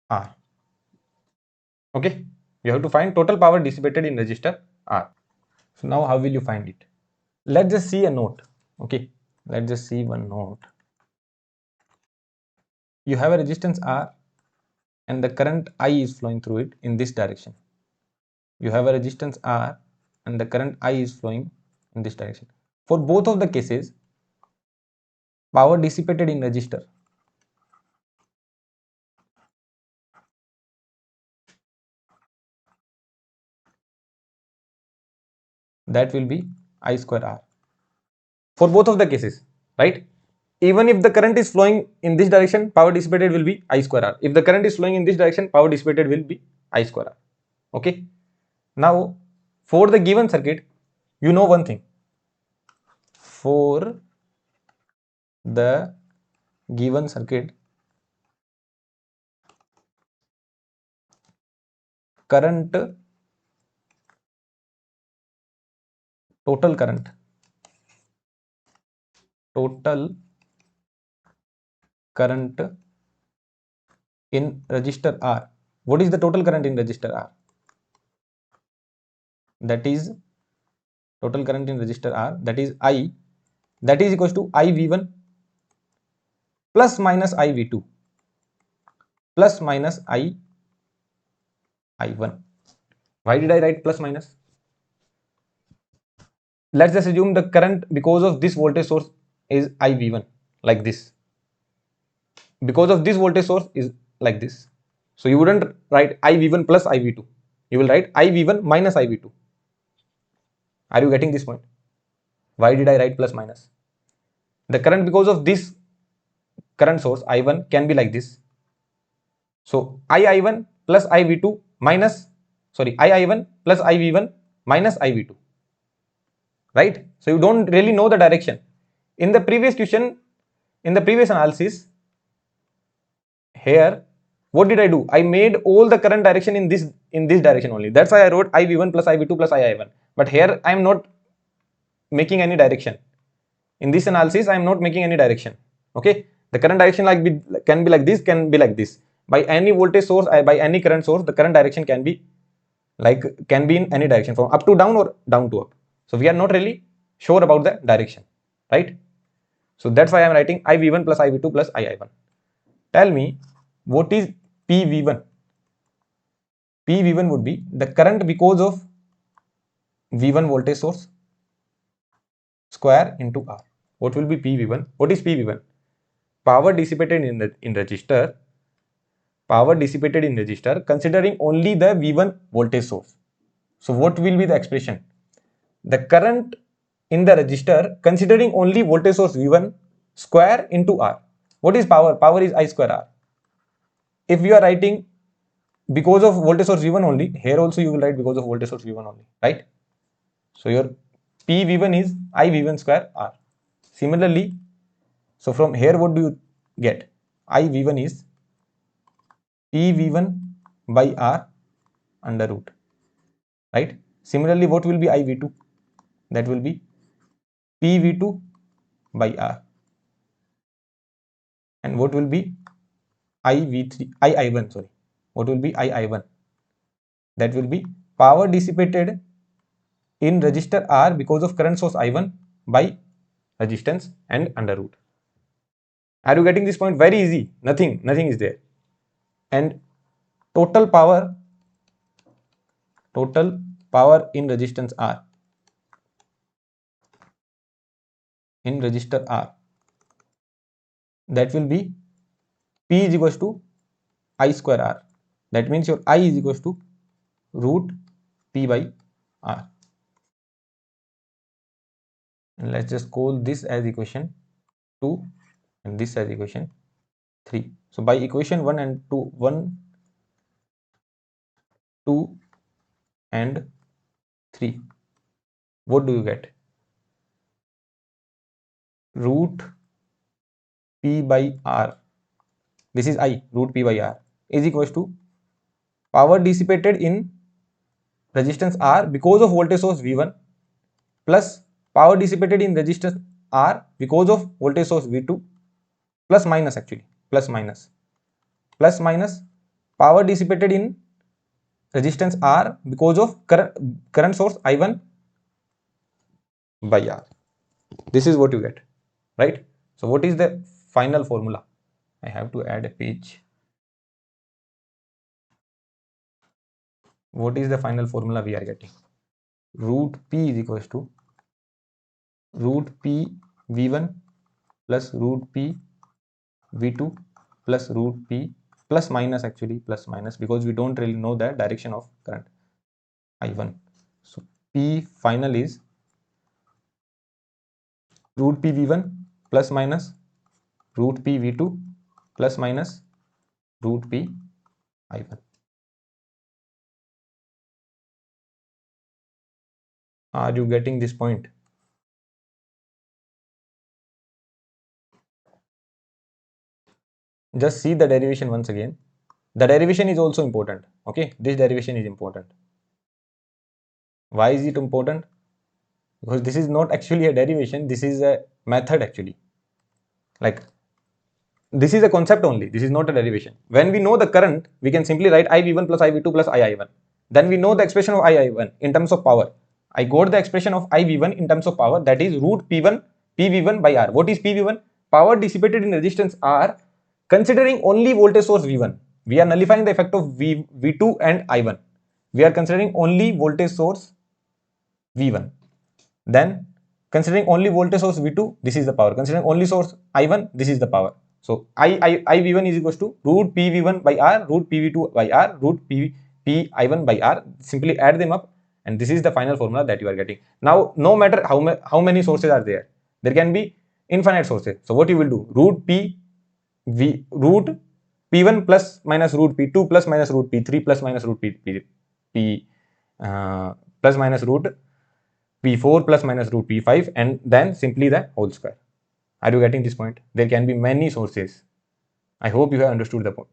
A: R. Okay, you have to find total power dissipated in resistor R. So now how will you find it? Let's just see a note. Okay, let's just see one note. You have a resistance R and the current I is flowing through it in this direction. You have a resistance R and the current I is flowing in this direction. For both of the cases, power dissipated in resistor, that will be I square R for both of the cases, right? Even if the current is flowing in this direction, power dissipated will be I square R. If the current is flowing in this direction, power dissipated will be I square R. Okay. Now, for the given circuit, you know one thing. For the given circuit, current, total current, total current in resistor R. What is the total current in resistor R? That is total current in resistor R, that is I, that is equals to IV1 plus minus IV2 plus minus I1. Why did I write plus minus? Let's just assume the current because of this voltage source is IV1 like this. Because of this voltage source is like this. So you wouldn't write IV1 plus IV2. You will write IV1 minus IV2. Are you getting this point? Why did I write plus minus? The current because of this current source I1 can be like this. So I1 plus IV2 minus, sorry, I1 plus IV1 minus IV2. Right? So you don't really know the direction. In the previous question, in the previous analysis, here, what did I do? I made all the current direction in this direction only. That's why I wrote IV1 plus IV2 plus II1. But here I am not making any direction. In this analysis, I am not making any direction. Okay, the current direction can be like this, can be like this. By any voltage source, by any current source, the current direction can be in any direction from up to down or down to up. So we are not really sure about the direction, right? So that's why I am writing IV1 plus IV2 plus II1. Tell me what is PV1? PV1 would be the current because of V1 voltage source square into R. What will be PV1? What is PV1? Power dissipated in resistor. Power dissipated in resistor considering only the V1 voltage source. So what will be the expression? The current in the resistor considering only voltage source V1 square into R. What is power? Power is I square R. If you are writing because of voltage source V1 only, here also you will write because of voltage source V1 only, right? So your PV1 is IV1 square R. Similarly, so from here what do you get? IV1 is PV1 by R under root, right? Similarly, what will be IV2? That will be PV2 by R. And what will be II1, sorry. What will be II1? That will be power dissipated in resistor R because of current source I1 by resistance and under root. Are you getting this point? Very easy. Nothing is there. And total power in resistance R, in resistor R, that will be P is equals to I square R. That means your I is equals to root P by R. And let's just call this as equation 2 and this as equation 3. So by equation 1 and 2, 1, 2 and 3, what do you get? Root P by R, this is I, root P by R, is equals to power dissipated in resistance R because of voltage source V1 plus power dissipated in resistance R because of voltage source V2 plus minus, actually plus minus power dissipated in resistance R because of current source I1 by R. This is what you get, right? So what is the final formula? I have to add a page. What is the final formula we are getting? Root P is equals to root P V1 plus root P V2 plus root P plus minus, actually plus minus, because we don't really know the direction of current I1. So P final is root P V1 plus minus root P V2 plus minus root P I1. Are you getting this point? Just see the derivation once again. The derivation is also important. Okay, this derivation is important. Why is it important? Because this is not actually a derivation, this is a method actually. Like, this is a concept only, this is not a derivation. When we know the current, we can simply write IV1 plus IV2 plus II1. Then we know the expression of II1 in terms of power. I got the expression of IV1 in terms of power, that is root P1 PV1 by R. What is PV1? Power dissipated in resistance R, considering only voltage source V1. We are nullifying the effect of V2 and I1. We are considering only voltage source V1. Then considering only voltage source V2, this is the power. Considering only source I1, this is the power. So IV1 is equals to root PV1 by R, root PV2 by R, root PI1 by R. Simply add them up, and this is the final formula that you are getting. Now, no matter how many sources are there, there can be infinite sources. So what you will do? Root P1 plus minus root P2 plus minus root P3 plus minus root plus minus root P4 plus minus root P5, and then simply the whole square. Are you getting this point? There can be many sources. I hope you have understood the point.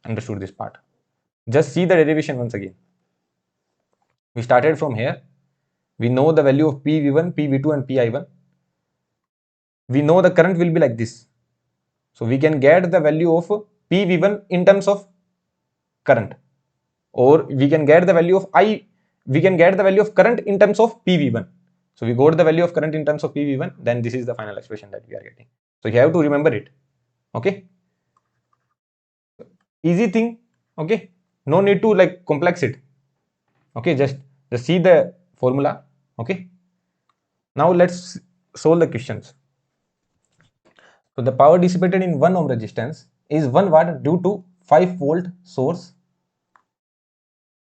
A: Understood this part. Just see the derivation once again. We started from here. We know the value of PV1, PV2 and PI1. We know the current will be like this. So we can get the value of PV1 in terms of current, or we can get the value of current in terms of PV1. So we got the value of current in terms of PV1, then this is the final expression that we are getting. So you have to remember it. Okay, easy thing. Okay, no need to like complex it. Okay, just see the formula. Okay, now let's solve the questions. So the power dissipated in 1 ohm resistance is 1 watt due to 5 volt source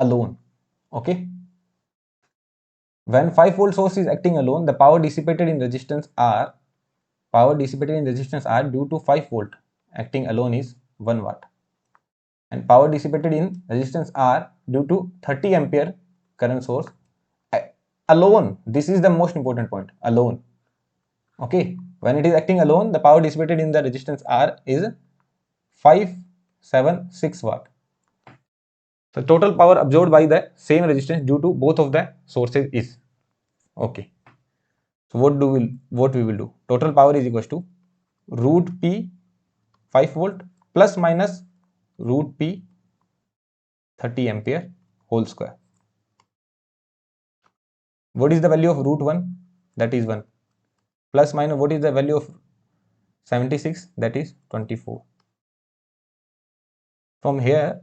A: alone. Okay, when 5 volt source is acting alone, the power dissipated in resistance R due to 5 volt acting alone is 1 watt, and power dissipated in resistance R due to 30 ampere current source alone. This is the most important point, alone. Okay, when it is acting alone, the power dissipated in the resistance R is 576 watt. The total power absorbed by the same resistance due to both of the sources is, okay. So what we will do? Total power is equals to root P 5 volt plus minus root P 30 ampere whole square. What is the value of root 1? That is 1. Plus minus, what is the value of 76? That is 24. From here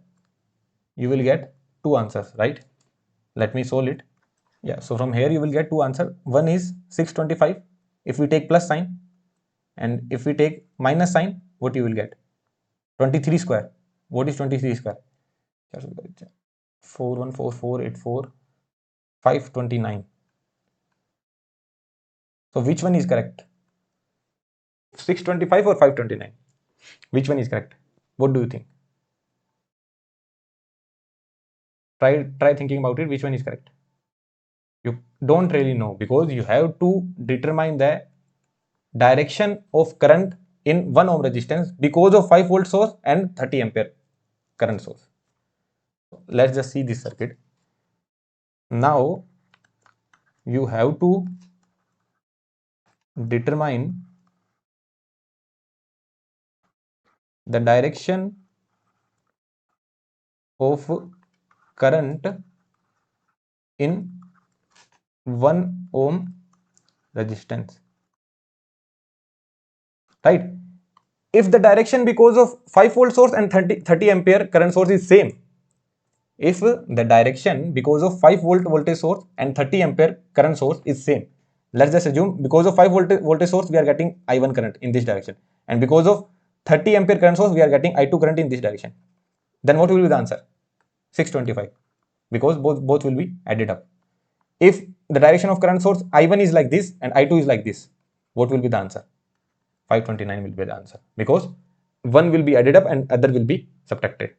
A: you will get two answers, right? Let me solve it. Yeah, so from here you will get two answers. One is 625 if we take plus sign, and if we take minus sign, what you will get? 23 square. What is 23 square? 414484 529. So which one is correct? 625 or 529? Which one is correct? What do you think? Try thinking about it. Which one is correct? You don't really know, because you have to determine the direction of current in 1 ohm resistance because of 5 volt source and 30 ampere current source. Let's just see this circuit. Now you have to determine the direction of current in 1 ohm resistance, right? If the direction because of 5 volt source and 30 ampere current source is same, if the direction because of 5 volt voltage source and 30 ampere current source is same, let's just assume because of 5 voltage source we are getting I1 current in this direction, and because of 30 ampere current source we are getting I2 current in this direction. Then what will be the answer? 625, because both will be added up. If the direction of current source I1 is like this and I2 is like this, what will be the answer? 529 will be the answer, because one will be added up and other will be subtracted.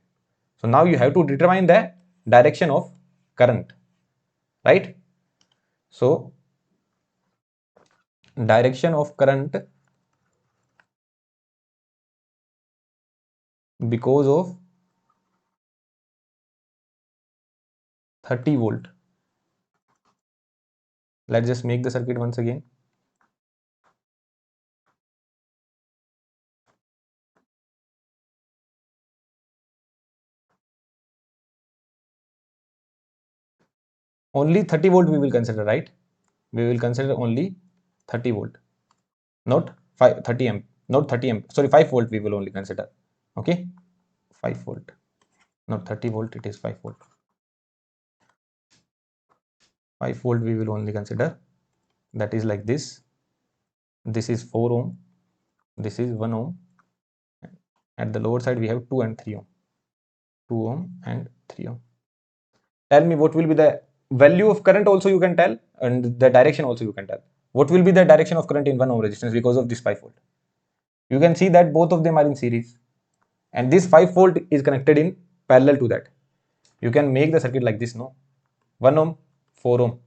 A: So now you have to determine the direction of current, right? So direction of current because of 30 volt. Let's just make the circuit once again. Only 30 volt we will consider, right? We will consider only 30 volt, not 30 amp, not 30 amp, sorry, 5 volt we will only consider. Okay, 5 volt, not 30 volt, it is 5 volt. 5 volt we will only consider. That is like this. This is 4 ohm, this is 1 ohm. At the lower side we have 2 and 3 ohm. 2 ohm and 3 ohm. Tell me what will be the value of current also you can tell, and the direction also you can tell. What will be the direction of current in 1 ohm resistance because of this 5 volt? You can see that both of them are in series, and this 5 volt is connected in parallel to that. You can make the circuit like this, no? 1 ohm, 4 ohm,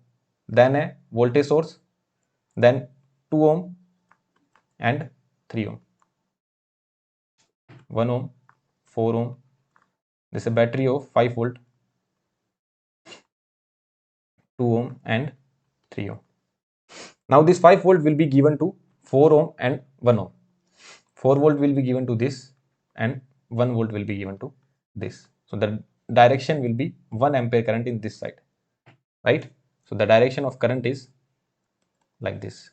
A: then a voltage source, then 2 ohm and 3 ohm. 1 ohm, 4 ohm, this is a battery of 5 volt, 2 ohm and 3 ohm. Now this 5 volt will be given to 4 ohm and 1 ohm. 4 volt will be given to this and 1 volt will be given to this. So the direction will be 1 ampere current in this side, right? So the direction of current is like this,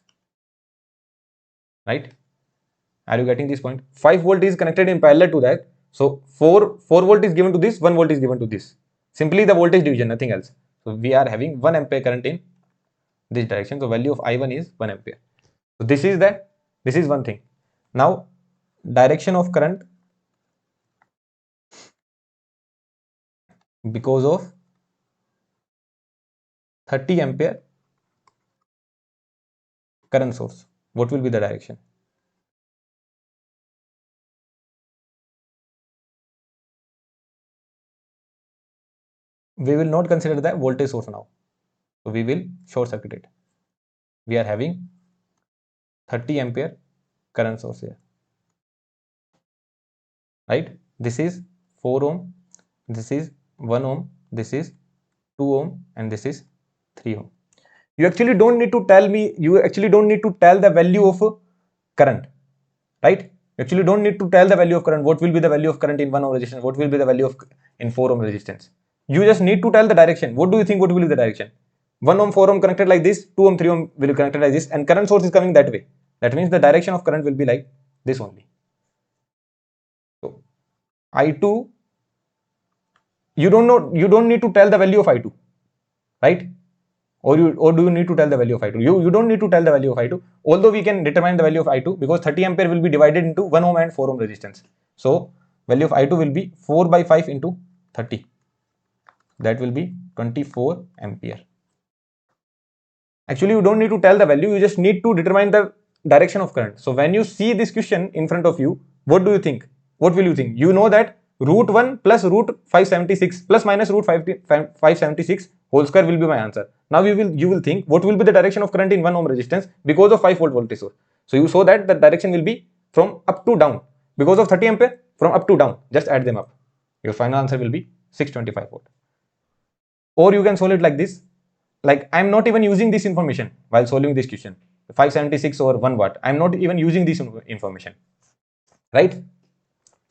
A: right? Are you getting this point? 5 volt is connected in parallel to that. So 4 volt is given to this, 1 volt is given to this. Simply the voltage division, nothing else. So we are having 1 ampere current in this direction. So value of I1 is 1 ampere. So this is one thing. Now direction of current because of 30 ampere current source, what will be the direction? We will not consider the voltage source now. So we will short circuit it. We are having 30 ampere current source here, right? This is 4 ohm, this is 1 ohm, this is 2 ohm and this is 3 ohm. You actually don't need to tell me, you actually don't need to tell the value of current, right? You actually don't need to tell the value of current. What will be the value of current in 1 ohm resistance? What will be the value of in 4 ohm resistance? You just need to tell the direction. What do you think? What will be the direction? 1 ohm, 4 ohm connected like this, 2 ohm, 3 ohm will be connected like this, and current source is coming that way. That means the direction of current will be like this only. So I2, you don't need to tell the value of I2, right? Or do you need to tell the value of I2? You don't need to tell the value of I2, although we can determine the value of I2 because 30 ampere will be divided into 1 ohm and 4 ohm resistance. So value of I2 will be 4 by 5 into 30. That will be 24 ampere. Actually, you don't need to tell the value, you just need to determine the direction of current. So when you see this question in front of you, what do you think? What will you think? You know that root 1 plus root 576 plus minus root 576 whole square will be my answer. Now you will think what will be the direction of current in 1 ohm resistance because of 5 volt voltage source. So you saw that the direction will be from up to down because of 30 ampere, from up to down. Just add them up. Your final answer will be 625 volt. Or you can solve it like this. Like I'm not even using this information while solving this question. 576 or 1 watt. I'm not even using this information. Right?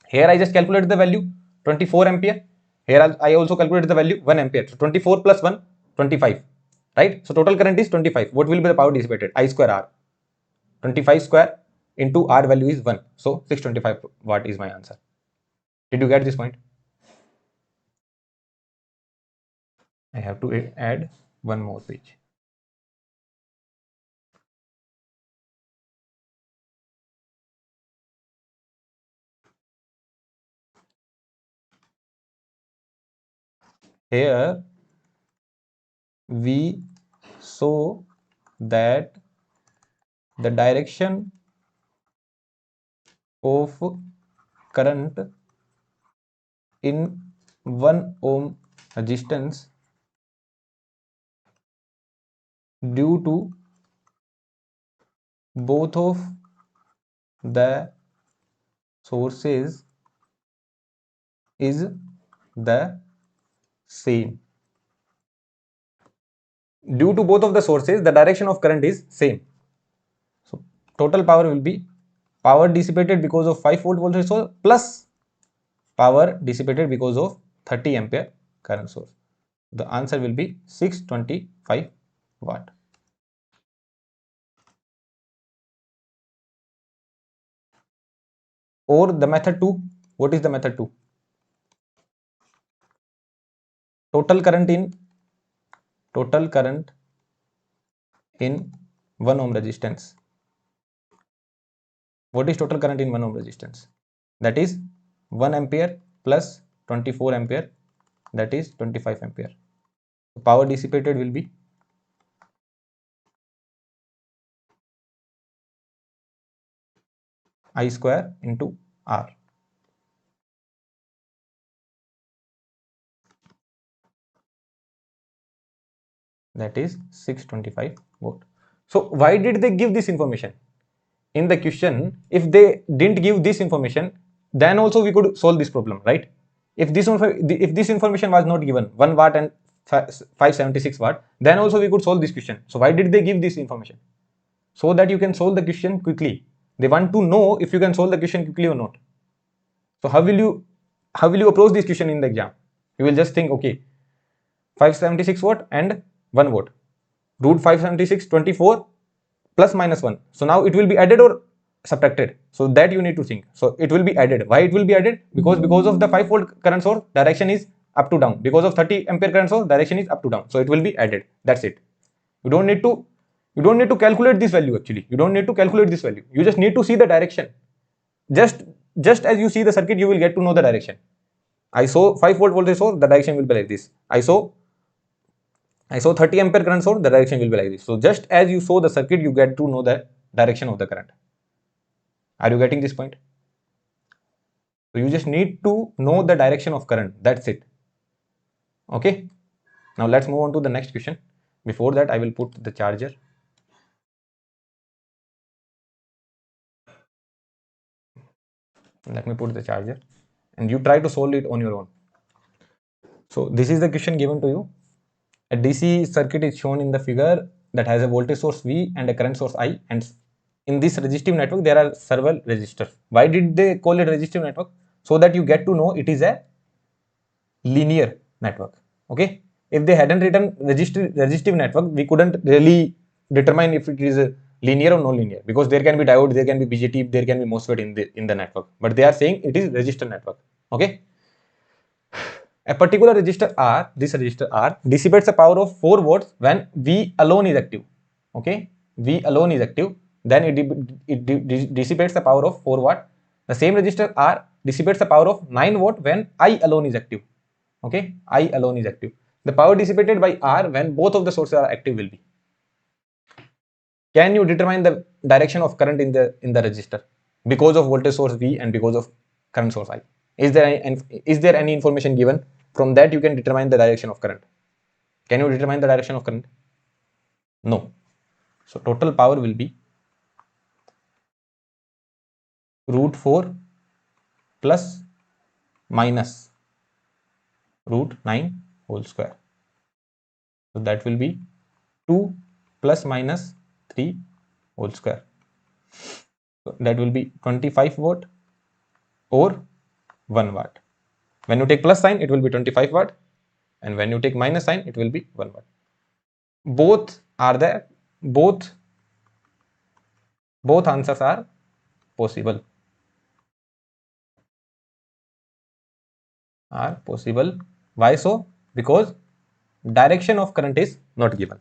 A: Here I just calculated the value 24 ampere. Here I also calculated the value 1 ampere. So 24 plus 1, 25. Right? So total current is 25. What will be the power dissipated? I square R. 25 square into R value is 1. So 625 watt is my answer. Did you get this point? I have to add one more page. Here we show that the direction of current in 1 ohm resistance due to both of the sources is the same. Due to both of the sources, the direction of current is same. So total power will be power dissipated because of 5 volt voltage source plus power dissipated because of 30 ampere current source. The answer will be 625 watt. Or the method 2, what is the method 2? Total current in 1 ohm resistance. What is total current in 1 ohm resistance? That is 1 ampere plus 24 ampere, that is 25 ampere. So power dissipated will be I square into R. That is 625 volt. So why did they give this information? In the question, if they didn't give this information, then also we could solve this problem, right? If this information was not given, 1 watt and 576 watt, then also we could solve this question. So why did they give this information? So that you can solve the question quickly. They want to know if you can solve the question quickly or not. So how will you approach this question in the exam? You will just think, okay, 576 watt and 1 watt, root 576 24 plus minus 1. So now it will be added or subtracted. So that you need to think. So it will be added. Why it will be added? Because of the 5 volt current source, direction is up to down. Because of 30 ampere current source, direction is up to down. So it will be added. That's it. You don't need to calculate this value actually. You don't need to calculate this value. You just need to see the direction. Just as you see the circuit, you will get to know the direction. I saw 5 volt voltage source, the direction will be like this. I saw 30 ampere current source, the direction will be like this. So just as you saw the circuit, you get to know the direction of the current. Are you getting this point? So you just need to know the direction of current. That's it. Okay. Now let's move on to the next question. Before that, I will put the charger. Let me put the charger and you try to solve it on your own. So this is the question given to you. A DC circuit is shown in the figure that has a voltage source V and a current source I, and in this resistive network there are several resistors. Why did they call it resistive network? So that you get to know it is a linear network. Okay, if they hadn't written resistive network, we couldn't really determine if it is a linear or non-linear, because there can be diode, there can be BJT, there can be MOSFET in the network, but they are saying it is resistor network. Okay, a particular resistor R, this resistor R, dissipates a power of 4 volts when V alone is active. Okay, V alone is active, then it dissipates the power of 4 watt. The same resistor R dissipates the power of 9 watt when I alone is active. Okay, I alone is active. The power dissipated by R when both of the sources are active will be. Can you determine the direction of current in the resistor because of voltage source V and because of current source I? Is there any information given? From that you can determine the direction of current. Can you determine the direction of current? No. So total power will be root 4 plus minus root 9 whole square. So that will be 2 plus minus 3 whole square. So that will be 25 watt or 1 watt. When you take plus sign, it will be 25 watt, and when you take minus sign, it will be 1 watt. Both are there. Both answers are possible. Why so? Because direction of current is not given.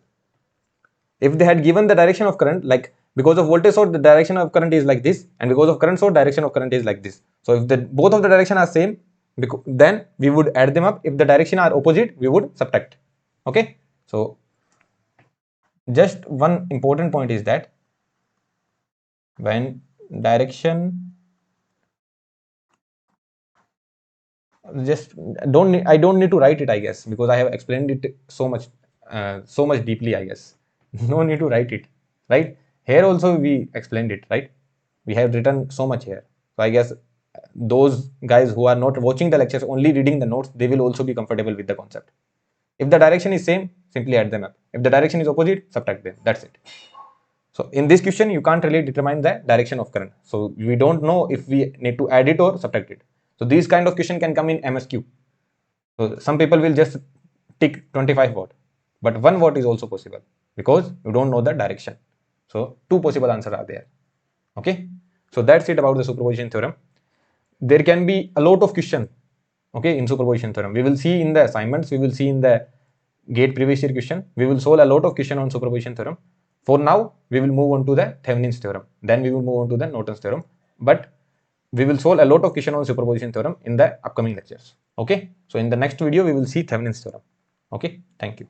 A: If they had given the direction of current, like because of voltage source, the direction of current is like this, and because of current source, direction of current is like this. So if both of the direction are same, then we would add them up. If the direction are opposite, we would subtract. Okay, so just one important point is that when direction, just I don't need to write it, I guess, because I have explained it so much deeply, I guess. No need to write it, right? Here also we explained it, right? We have written so much here. So I guess those guys who are not watching the lectures, only reading the notes, they will also be comfortable with the concept. If the direction is same, simply add them up. If the direction is opposite, subtract them. That's it. So in this question, you can't really determine the direction of current. So we don't know if we need to add it or subtract it. So these kind of question can come in MSQ. So some people will just tick 25 watt, but 1 watt is also possible because you don't know the direction. So two possible answers are there. Okay. So that's it about the superposition theorem. There can be a lot of question, okay, in superposition theorem. We will see in the assignments, we will see in the gate previous year question, we will solve a lot of question on superposition theorem. For now, we will move on to the Thevenin's theorem. Then we will move on to the Norton's theorem. But we will solve a lot of question on superposition theorem in the upcoming lectures. Okay. So in the next video, we will see Thevenin's theorem. Okay. Thank you.